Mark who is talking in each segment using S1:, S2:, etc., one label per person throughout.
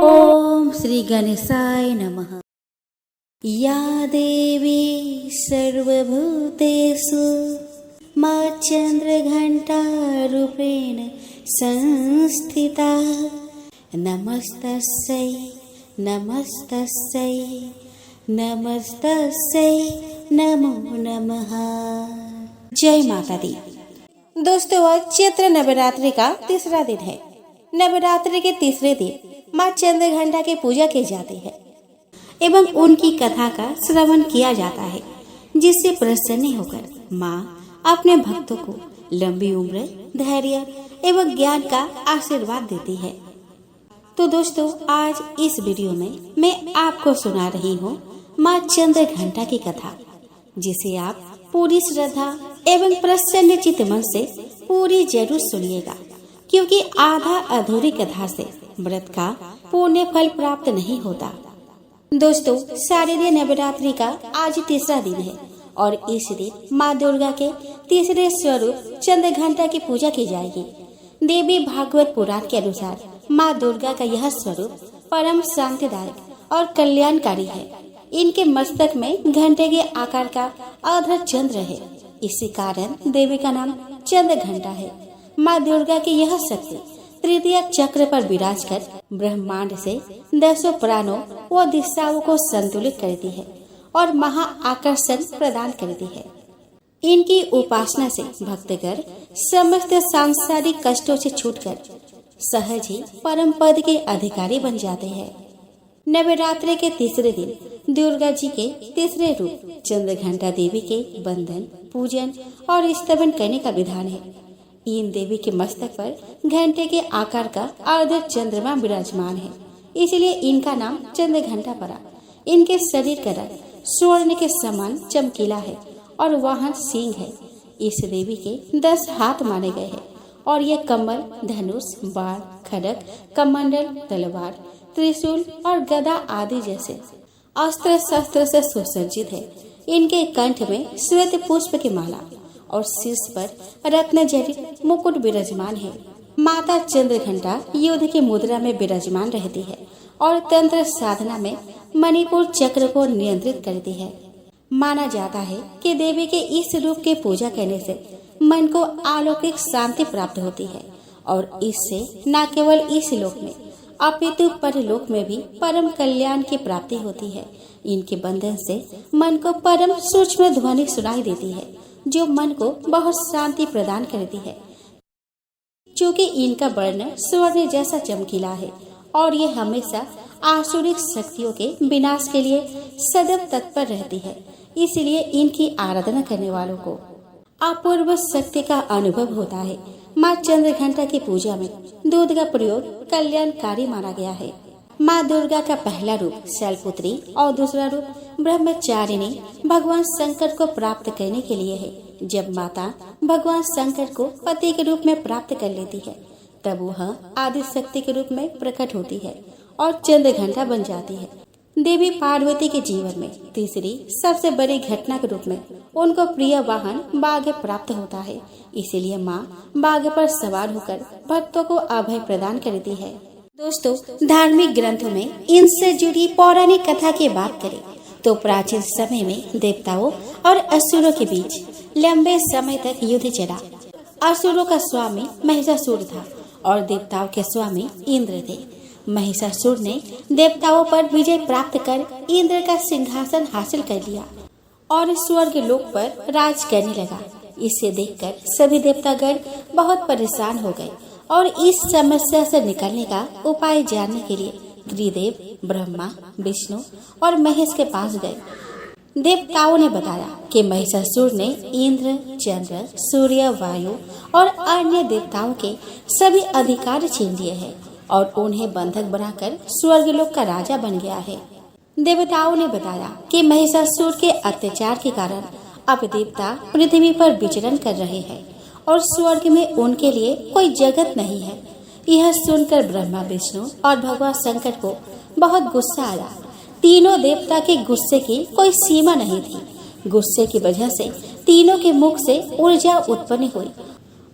S1: ओम श्री गणेशाय नमः। या देवी सर्वभूतेषु मच्चन्द्रघण्टारूपेण संस्थिता नमस्तस्यै नमस्तस्यै नमस्तस्यै नमो नमः। जय माता दी। दोस्तों, आज चैत्र नवरात्रि का तीसरा दिन है। नवरात्रि के तीसरे दिन माँ चंद्रघंटा की पूजा की जाती है एवं उनकी कथा का श्रवण किया जाता है, जिससे प्रसन्न होकर माँ अपने भक्तों को लंबी उम्र, धैर्य एवं ज्ञान का आशीर्वाद देती है। तो दोस्तों, आज इस वीडियो में मैं आपको सुना रही हूँ माँ चंद्रघंटा की कथा, जिसे आप पूरी श्रद्धा एवं प्रसन्न चित्त मन से पूरी जरूर सुनिएगा, क्योंकि आधा अधूरी कथा से व्रत का पुण्य फल प्राप्त नहीं होता। दोस्तों, शारदीय नवरात्रि का आज तीसरा दिन है और इस दिन माँ दुर्गा के तीसरे स्वरूप चंद्रघंटा की पूजा की जाएगी। देवी भागवत पुराण के अनुसार माँ दुर्गा का यह स्वरूप परम शांतिदायक और कल्याणकारी है। इनके मस्तक में घंटे के आकार का आधा चंद्र है, इसी कारण देवी का नाम चंद्रघंटा है। माँ दुर्गा की यह शक्ति तृतीय चक्र पर विराज कर ब्रह्मांड से 10 प्राणों व दिशाओं को संतुलित करती है और महा आकर्षण प्रदान करती है। इनकी उपासना से भक्तगण समस्त सांसारिक कष्टों से छूटकर सहज ही परम पद के अधिकारी बन जाते हैं। नवरात्रि के तीसरे दिन दुर्गा जी के तीसरे रूप चंद्रघंटा देवी के बंधन, पूजन और स्तवन करने का विधान है। इन देवी के मस्तक पर घंटे के आकार का अर्ध चंद्रमा विराजमान है, इसलिए इनका नाम चंद्रघंटा पड़ा। इनके शरीर का रंग स्वर्ण के समान चमकीला है और वाहन सिंह है। इस देवी के 10 हाथ माने गए हैं और ये कमल, धनुष, बाण, खड्ग, कमंडल, तलवार, त्रिशूल और गदा आदि जैसे अस्त्र शस्त्र से सुसज्जित है। इनके कंठ में श्वेत पुष्प की माला और शीर्ष पर रत्न जड़ित मुकुट विराजमान है। माता चंद्रघंटा युद्ध की मुद्रा में विराजमान रहती है और तंत्र साधना में मणिपुर चक्र को नियंत्रित करती है। माना जाता है कि देवी के इस रूप की पूजा करने से मन को अलौकिक शांति प्राप्त होती है और इससे न केवल इस लोक में अपितु परलोक में भी परम कल्याण की प्राप्ति होती है। इनके बंधन से मन को परम सूक्ष्म ध्वनि सुनाई देती है, जो मन को बहुत शांति प्रदान करती है। चूँकि इनका वर्ण स्वर्ण जैसा चमकीला है और ये हमेशा आसुरिक शक्तियों के विनाश के लिए सदैव तत्पर रहती है, इसलिए इनकी आराधना करने वालों को अपूर्व शक्ति का अनुभव होता है। माँ चंद्रघंटा की पूजा में दूध का प्रयोग कल्याणकारी माना गया है। माँ दुर्गा का पहला रूप शैलपुत्री और दूसरा रूप ब्रह्मचारिणी भगवान शंकर को प्राप्त करने के लिए है। जब माता भगवान शंकर को पति के रूप में प्राप्त कर लेती है, तब वह आदि शक्ति के रूप में प्रकट होती है और चंद्रघंटा बन जाती है। देवी पार्वती के जीवन में तीसरी सबसे बड़ी घटना के रूप में उनको प्रिय वाहन बाघ प्राप्त होता है, इसीलिए माँ बाघ पर सवार होकर भक्तों को अभय प्रदान करती है। दोस्तों, धार्मिक ग्रंथों में इनसे जुड़ी पौराणिक कथा की बात करें तो प्राचीन समय में देवताओं और असुरों के बीच लंबे समय तक युद्ध चला। असुरों का स्वामी महिषासुर था और देवताओं के स्वामी इंद्र थे। महिषासुर ने देवताओं पर विजय प्राप्त कर इंद्र का सिंहासन हासिल कर लिया और स्वर्ग लोक पर राज करने लगा। इसे देखकर सभी देवतागण बहुत परेशान हो गए और इस समस्या से निकलने का उपाय जानने के लिए त्रिदेव ब्रह्मा, विष्णु और महेश के पास गए। देवताओं ने बताया कि महिषासुर ने इंद्र, चंद्र, सूर्य, वायु और अन्य देवताओं के सभी अधिकार छीन लिए हैं और उन्हें बंधक बनाकर स्वर्गलोक का राजा बन गया है। देवताओं ने बताया कि महिषासुर के अत्याचार के कारण अब देवता पृथ्वी पर विचरण कर रहे हैं और स्वर्ग में उनके लिए कोई जगत नहीं है। यह सुनकर ब्रह्मा, विष्णु और भगवान शंकर को बहुत गुस्सा आया। तीनों देवता के गुस्से की कोई सीमा नहीं थी। गुस्से की वजह से तीनों के मुख से ऊर्जा उत्पन्न हुई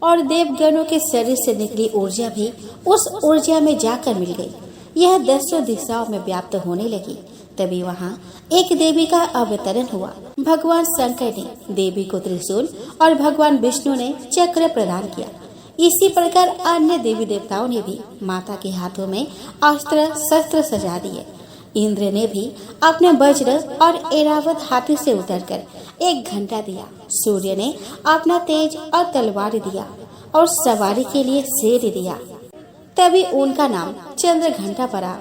S1: और देवगणों के शरीर से निकली ऊर्जा भी उस ऊर्जा में जाकर मिल गई। यह दसों दिशाओं में व्याप्त होने लगी। तभी वहाँ एक देवी का अवतरण हुआ। भगवान शंकर ने देवी को त्रिशूल और भगवान विष्णु ने चक्र प्रदान किया। इसी प्रकार अन्य देवी देवताओं ने भी माता के हाथों में अस्त्र शस्त्र सजा दिए। इंद्र ने भी अपने वज्र और ऐरावत हाथी से उतरकर एक घंटा दिया। सूर्य ने अपना तेज और तलवार दिया और सवारी के लिए शेर दिया। तभी उनका नाम चंद्र घंटा पड़ा।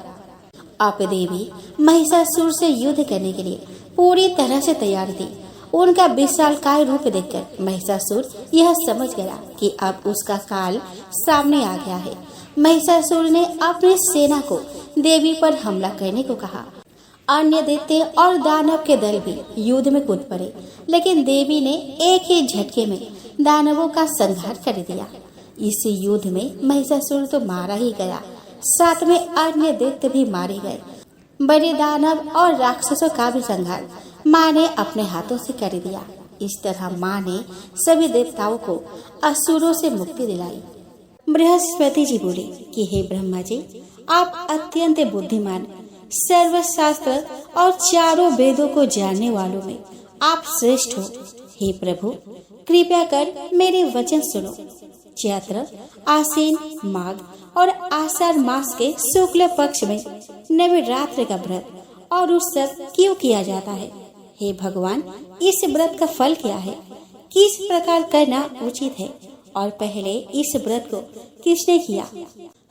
S1: अब देवी महिषासुर से युद्ध करने के लिए पूरी तरह से तैयार थी। उनका विशालकाय रूप देखकर महिषासुर यह समझ गया कि अब उसका काल सामने आ गया है। महिषासुर ने अपनी सेना को देवी पर हमला करने को कहा। अन्य दैत्य और दानव के दल भी युद्ध में कूद पड़े, लेकिन देवी ने एक ही झटके में दानवों का संहार कर दिया। इस युद्ध में महिषासुर तो मारा ही गया, साथ में अन्य दैत्य भी मारे गए। बड़े दानव और राक्षसों का भी संहार माँ ने अपने हाथों से कर दिया। इस तरह माँ ने सभी देवताओं को असुरों से मुक्ति दिलाई। बृहस्पति जी बोले कि हे ब्रह्मा जी, आप अत्यंत बुद्धिमान, सर्वशास्त्र और चारों वेदों को जानने वालों में आप श्रेष्ठ हो। हे प्रभु, कृपया कर मेरे वचन सुनो। चैत्र, आश्विन, माघ और आषाढ़ मास के शुक्ल पक्ष में नवरात्र का व्रत और उत्सव क्यों किया जाता है? हे भगवान, इस व्रत का फल क्या है? किस प्रकार करना उचित है? और पहले इस व्रत को किसने किया,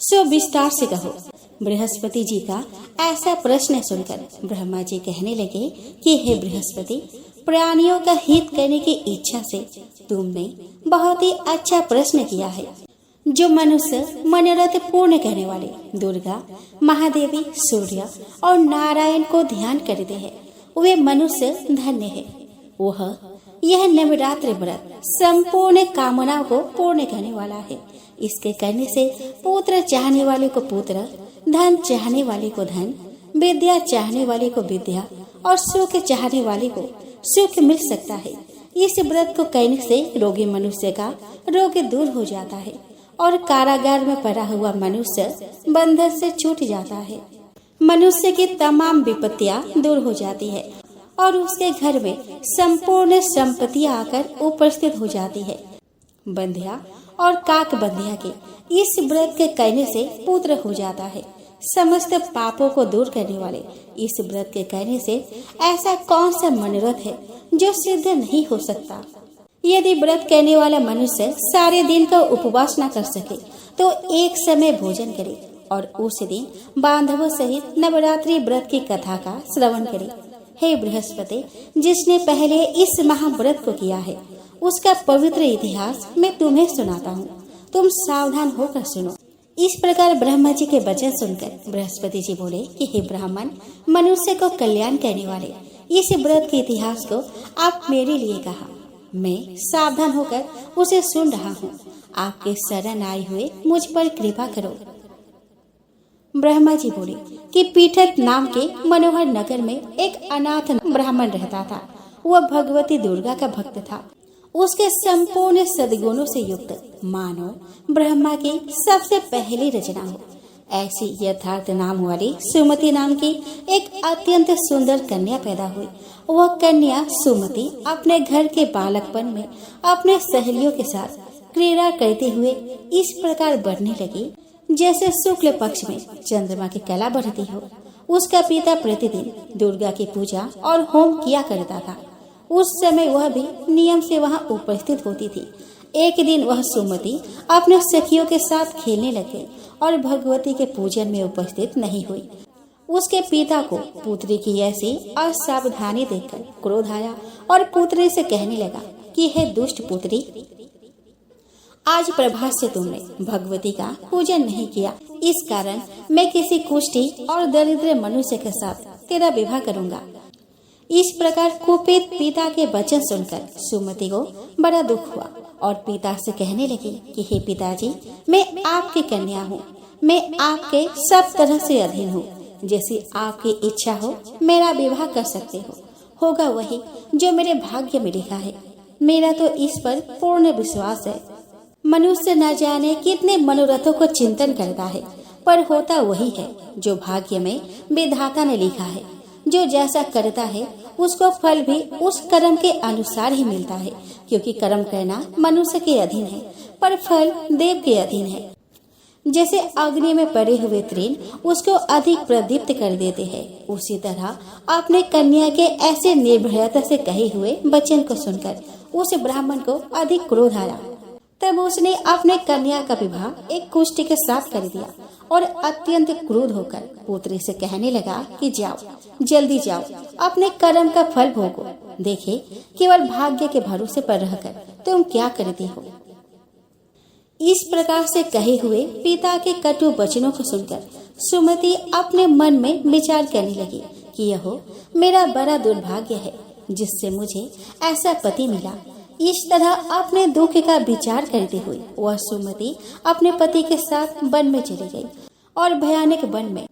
S1: सो विस्तार से कहो। बृहस्पति जी का ऐसा प्रश्न सुनकर ब्रह्मा जी कहने लगे कि हे बृहस्पति, प्राणियों का हित करने की इच्छा से तुमने बहुत ही अच्छा प्रश्न किया है। जो मनुष्य मनोरथ पूर्ण करने वाले दुर्गा, महादेवी, सूर्य और नारायण को ध्यान करते हैं, वे मनुष्य धन्य है। वह यह नवरात्र व्रत संपूर्ण कामनाओं को पूर्ण करने वाला है। इसके करने से पुत्र चाहने वाले को पुत्र, धन चाहने वाले को धन, विद्या चाहने वाले को विद्या और सुख चाहने वाले को सुख मिल सकता है। इस व्रत को करने से रोगी मनुष्य का रोग दूर हो जाता है और कारागार में पड़ा हुआ मनुष्य बंधन से छूट जाता है। मनुष्य की तमाम विपत्तियां दूर हो जाती है और उसके घर में संपूर्ण संपत्तियां आकर उपस्थित हो जाती है। बंधिया और काक बंधिया के इस व्रत के करने से पुत्र हो जाता है। समस्त पापों को दूर करने वाले इस व्रत के करने से ऐसा कौन सा मनोरथ है जो सिद्ध नहीं हो सकता? यदि व्रत करने वाला मनुष्य सारे दिन का उपवास न कर सके तो एक समय भोजन करे और उस दिन बांधवों सहित नवरात्रि व्रत की कथा का श्रवण करे। हे बृहस्पति, जिसने पहले इस महाव्रत को किया है उसका पवित्र इतिहास मैं तुम्हें सुनाता हूँ। तुम सावधान होकर सुनो। इस प्रकार ब्रह्मा जी के वचन सुनकर बृहस्पति जी बोले कि हे ब्राह्मण, मनुष्य को कल्याण करने वाले इस व्रत के इतिहास को आप मेरे लिए कहा। मैं सावधान होकर उसे सुन रहा हूँ। आपके शरण आए हुए मुझ पर कृपा करो। ब्रह्मा जी बोले कि पीठक नाम के मनोहर नगर में एक अनाथ ब्राह्मण रहता था। वह भगवती दुर्गा का भक्त था। उसके संपूर्ण सद्गुणों से युक्त मानो ब्रह्मा की सबसे पहली रचना हो। ऐसी यथार्थ नाम वाली सुमति नाम की एक अत्यंत सुंदर कन्या पैदा हुई। वह कन्या सुमति अपने घर के बालकपन में अपने सहेलियों के साथ क्रीड़ा करते हुए इस प्रकार बढ़ने लगी जैसे शुक्ल पक्ष में चंद्रमा की कला बढ़ती हो। उसका पिता प्रतिदिन दुर्गा की पूजा और होम किया करता था। उस समय वह भी नियम से वहां उपस्थित होती थी। एक दिन वह सुमति अपने सखियों के साथ खेलने लगे और भगवती के पूजन में उपस्थित नहीं हुई। उसके पिता को पुत्री की ऐसी असावधानी देखकर क्रोध आया और पुत्री से कहने लगा कि हे दुष्ट पुत्री, आज प्रभात से तुमने भगवती का पूजन नहीं किया। इस कारण मैं किसी कुष्ठी और दरिद्र मनुष्य के साथ तेरा विवाह करूंगा। इस प्रकार कुपित पिता के वचन सुनकर सुमति को बड़ा दुख हुआ और पिता से कहने लगी कि हे पिताजी, मैं आपकी कन्या हूँ। मैं आपके सब तरह से अधीन हूँ। जैसी आपकी इच्छा हो मेरा विवाह कर सकते हो। होगा वही जो मेरे भाग्य में लिखा है। मेरा तो इस पर पूर्ण विश्वास है। मनुष्य न जाने कितने मनोरथों को चिंतन करता है, पर होता वही है जो भाग्य में विधाता ने लिखा है। जो जैसा करता है उसको फल भी उस कर्म के अनुसार ही मिलता है, क्योंकि कर्म करना मनुष्य के अधीन है पर फल देव के अधीन है। जैसे अग्नि में पड़े हुए तृण उसको अधिक प्रदीप्त कर देते हैं, उसी तरह अपने कन्या के ऐसे निर्भयता से कहे हुए वचन को सुनकर उस ब्राह्मण को अधिक क्रोध आया। तब उसने अपने कन्या का विवाह एक कुष्ठ के साथ कर दिया और अत्यंत क्रोध होकर पुत्री से कहने लगा कि जाओ, जल्दी जाओ, अपने कर्म का फल भोगो। देखे केवल भाग्य के भरोसे पर रहकर तुम क्या करती हो। इस प्रकार से कहे हुए पिता के कटु वचनों को सुनकर सुमति अपने मन में विचार करने लगी कि यह मेरा बड़ा दुर्भाग्य है जिससे मुझे ऐसा पति मिला। इस तरह अपने दुख का विचार करते हुए वह सुमति अपने पति के साथ वन में चली गई और भयानक वन में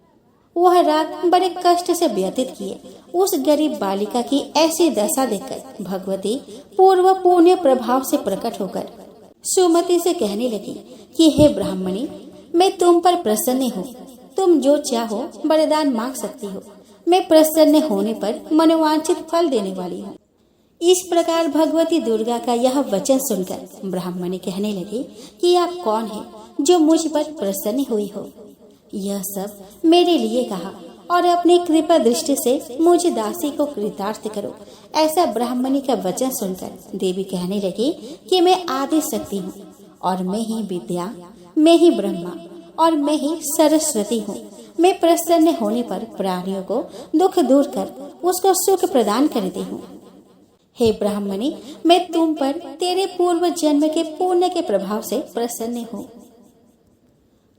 S1: वह रात बड़े कष्ट से व्यतीत किए। उस गरीब बालिका की ऐसी दशा देखकर भगवती पूर्व पुण्य प्रभाव से प्रकट होकर सुमति से कहने लगी कि हे ब्राह्मणी, मैं तुम पर प्रसन्न हूँ, तुम जो चाहो वरदान मांग सकती हो, मैं प्रसन्न होने पर मनोवांछित फल देने वाली हूँ। इस प्रकार भगवती दुर्गा का यह वचन सुनकर ब्राह्मणी कहने लगी कि आप कौन है जो मुझ पर प्रसन्न हुई हो। यह सब मेरे लिए कहा और अपनी कृपा दृष्टि से मुझे दासी को कृतार्थ करो। ऐसा ब्राह्मणी का वचन सुनकर देवी कहने लगी कि मैं आदि शक्ति हूँ और मैं ही विद्या, मैं ही ब्रह्मा और मैं ही सरस्वती हूँ। मैं प्रसन्न होने पर प्राणियों को दुख दूर कर उसको सुख प्रदान करती हूँ। हे ब्राह्मणी, मैं तुम पर तेरे पूर्व जन्म के पुण्य के प्रभाव से प्रसन्न हूँ।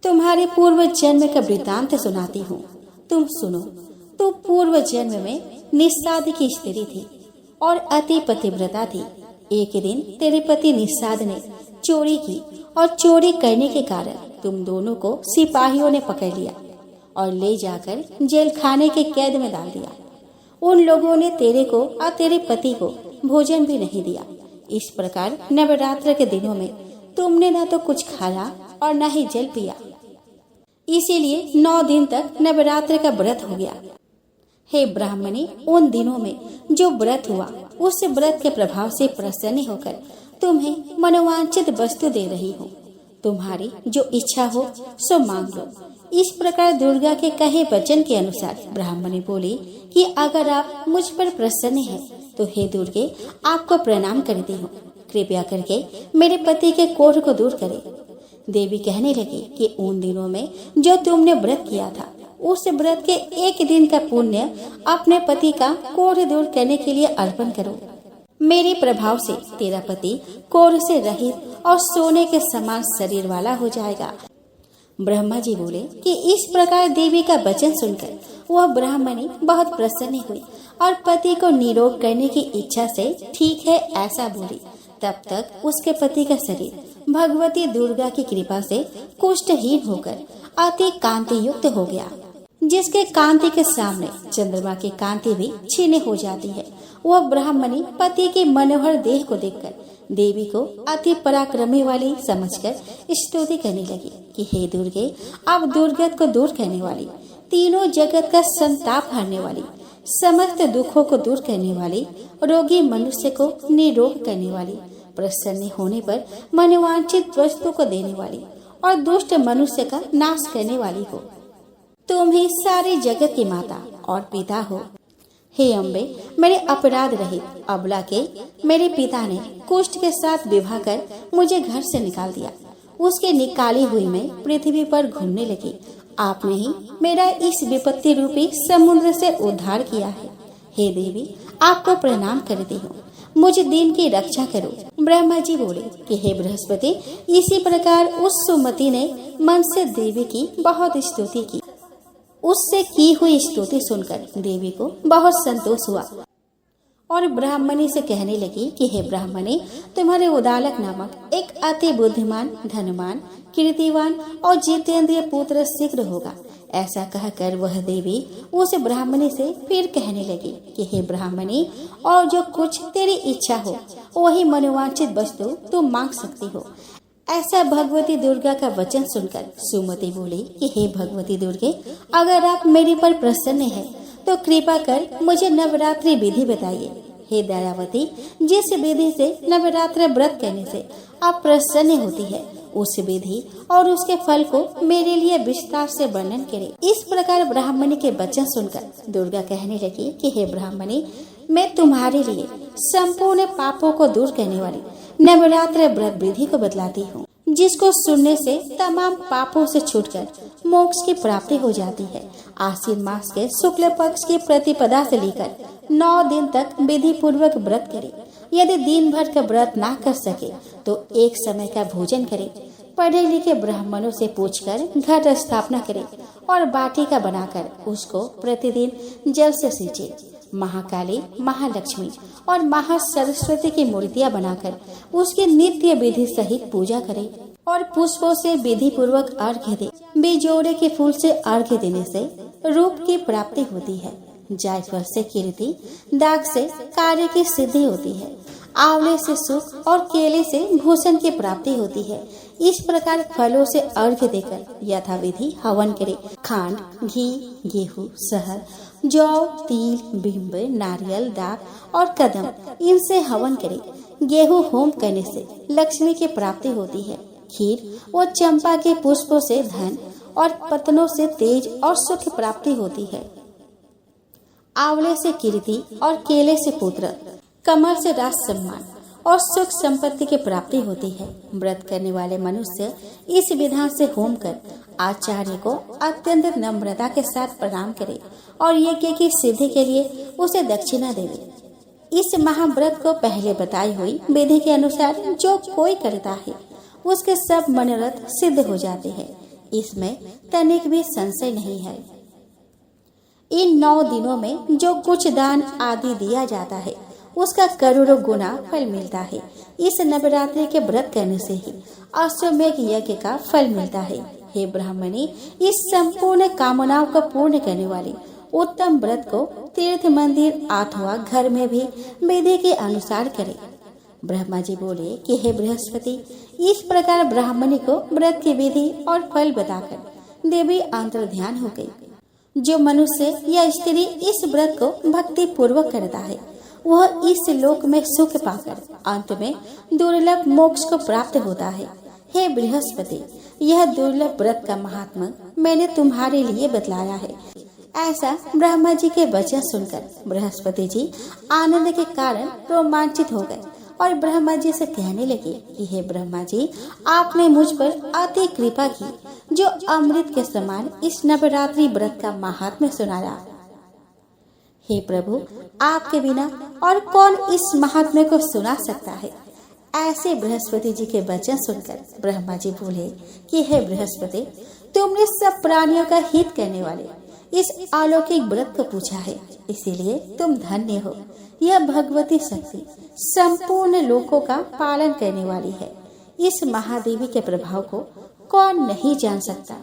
S1: तुम्हारे पूर्व जन्म का वृतांत सुनाती हूँ, तुम सुनो। तू पूर्व जन्म में निषाद की स्त्री थी और अति पतिव्रता थी। एक दिन तेरे पति निषाद ने चोरी की और चोरी करने के कारण तुम दोनों को सिपाहियों ने पकड़ लिया और ले जाकर जेल खाने के कैद में डाल दिया। उन लोगों ने तेरे को और तेरे पति को भोजन भी नहीं दिया। इस प्रकार नवरात्र के दिनों में तुमने न तो कुछ खाया और न ही जल पिया। इसीलिए 9 दिन तक नवरात्र का व्रत हो गया। हे ब्राह्मणी, उन दिनों में जो व्रत हुआ उस व्रत के प्रभाव से प्रसन्न होकर तुम्हें मनोवांछित वस्तु दे रही हूँ। तुम्हारी जो इच्छा हो सो मांग लो। इस प्रकार दुर्गा के कहे वचन के अनुसार ब्राह्मणी बोली कि अगर आप मुझ पर प्रसन्न हैं तो हे दुर्गे, आपको प्रणाम करती हूँ। कृपया करके मेरे पति के कोढ़ को दूर करें। देवी कहने लगी कि उन दिनों में जो तुमने व्रत किया था उस व्रत के एक दिन का पुण्य अपने पति का कोढ़ दूर करने के लिए अर्पण करो। मेरे प्रभाव से तेरा पति कोढ़ से रहित और सोने के समान शरीर वाला हो जाएगा। ब्रह्मा जी बोले कि इस प्रकार देवी का वचन सुनकर वह ब्राह्मणी बहुत प्रसन्न हुई और पति को निरोग करने की इच्छा से ठीक है ऐसा बोली। तब तक उसके पति का शरीर भगवती दुर्गा की कृपा से कुष्ठहीन होकर अति कांति युक्त हो गया, जिसके कांति के सामने चंद्रमा की कांति भी छीने हो जाती है। वह ब्राह्मणी पति के मनोहर देह को देखकर देवी को अति पराक्रमी वाली समझकर स्तुति करने लगी कि हे दुर्गे, आप दुर्गत को दूर करने वाली, तीनों जगत का संताप हरने वाली, समस्त दुखों को दूर करने वाली, रोगी मनुष्य को निरोग करने वाली, प्रसन्न होने पर मनोवांछित वस्तु को देने वाली और दुष्ट मनुष्य का नाश करने वाली हो। तुम ही सारी जगत की माता और पिता हो। हे अम्बे, मेरे अपराध रहित अबला के मेरे पिता ने कुष्ठ के साथ विवाह कर मुझे घर से निकाल दिया। उसके निकाली हुई मैं पृथ्वी पर घूमने लगी। आपने ही मेरा इस विपत्ति रूपी समुद्र से उद्धार किया है। हे देवी, आपको प्रणाम करती हूँ, मुझे दिन की रक्षा करो। ब्रह्मा जी बोले कि हे बृहस्पति, इसी प्रकार उस सुमति ने मन से देवी की बहुत स्तुति की। उससे की हुई स्तुति सुनकर देवी को बहुत संतोष हुआ और ब्राह्मणी से कहने लगी कि हे ब्राह्मणी, तुम्हारे उदालक नामक एक अति बुद्धिमान, धनवान, कीर्तिवान और जितेंद्रिय पुत्र शीघ्र होगा। ऐसा कहकर वह देवी उस ब्राह्मणी से फिर कहने लगी कि हे ब्राह्मणी, और जो कुछ तेरी इच्छा हो वही मनोवांछित वस्तु तुम मांग सकती हो। ऐसा भगवती दुर्गा का वचन सुनकर सुमति बोली कि हे भगवती दुर्गे, अगर आप मेरे पर प्रसन्न हैं तो कृपा कर मुझे नवरात्रि विधि बताइए। हे दयावती, जिस विधि से नवरात्र व्रत करने से आप प्रसन्न होती है, उस विधि और उसके फल को मेरे लिए विस्तार से वर्णन करें। इस प्रकार ब्राह्मणी के वचन सुनकर दुर्गा कहने लगी कि हे ब्राह्मणी, मैं तुम्हारे लिए संपूर्ण पापों को दूर करने वाली नवरात्र व्रत विधि को बतलाती हूँ, जिसको सुनने से तमाम पापों से छूटकर मोक्ष की प्राप्ति हो जाती है। आश्विन मास के शुक्ल पक्ष की प्रतिपदा से लेकर 9 दिन तक विधि पूर्वक व्रत करें। यदि दिन भर का व्रत ना कर सके तो एक समय का भोजन करें। पढ़े लिखे ब्राह्मणों से पूछकर घट स्थापना करें और बाटिका बनाकर उसको प्रतिदिन जल से सींचे। महाकाली, महालक्ष्मी और महासरस्वती की मूर्तियां बनाकर उसकी नित्य विधि सहित पूजा करें और पुष्पों से विधि पूर्वक अर्घ्य दे। बिजोड़े के फूल से अर्घ्य देने से रूप की प्राप्ति होती है। जायफल से कीर्ति, दाग से कार्य की सिद्धि होती है। आंवले से सुख और केले से भूषण की प्राप्ति होती है। इस प्रकार फलों से अर्घ्य देकर यथाविधि हवन करे। खांड, घी, गेहूं, शहद, जौ, तिल, बिंब, नारियल, दाख और कदम, इनसे हवन करे। गेहूं होम करने से लक्ष्मी की प्राप्ति होती है। खीर और चंपा के पुष्पों से धन और पत्तनों से तेज और सुख प्राप्ति होती है। आंवले से कीर्ति और केले से पुत्र, कमल से राज सम्मान और सुख संपत्ति की प्राप्ति होती है। व्रत करने वाले मनुष्य इस विधान से होम कर आचार्य को अत्यंत नम्रता के साथ प्रणाम करे और यज्ञ की सिद्धि के लिए उसे दक्षिणा देवे। इस महाव्रत को पहले बताई हुई विधि के अनुसार जो कोई करता है उसके सब मनोरथ सिद्ध हो जाते हैं। इसमें तनिक भी संशय नहीं है। इन 9 दिनों में जो कुछ दान आदि दिया जाता है उसका करोड़ों गुना फल मिलता है। इस नवरात्रि के व्रत करने से ही अश्वमेघ यज्ञ का फल मिलता है। हे ब्राह्मणी, इस संपूर्ण कामनाओं को पूर्ण करने वाली उत्तम व्रत को तीर्थ मंदिर अथवा घर में भी विधि के अनुसार करें। ब्रह्मा जी बोले कि हे बृहस्पति, इस प्रकार ब्राह्मणी को व्रत की विधि और फल बताकर देवी अंतर ध्यान हो गई। जो मनुष्य या स्त्री इस व्रत को भक्ति पूर्वक करता है वह इस लोक में सुख पाकर अंत में दुर्लभ मोक्ष को प्राप्त होता है। हे बृहस्पति, यह दुर्लभ व्रत का महात्मा मैंने तुम्हारे लिए बतलाया है। ऐसा ब्रह्मा जी के वचन सुनकर बृहस्पति जी आनंद के कारण रोमांचित हो गए और ब्रह्मा जी से कहने लगे कि हे ब्रह्मा जी, आपने मुझ पर अति कृपा की जो अमृत के समान इस नवरात्रि व्रत का महात्म्य सुनाया। हे प्रभु, आपके बिना और कौन इस महात्म्य को सुना सकता है। ऐसे बृहस्पति जी के वचन सुनकर ब्रह्मा जी बोले कि हे बृहस्पति, तुमने सब प्राणियों का हित करने वाले इस अलौकिक व्रत को पूछा है, इसीलिए तुम धन्य हो। यह भगवती शक्ति संपूर्ण लोकों का पालन करने वाली है। इस महादेवी के प्रभाव को कौन नहीं जान सकता।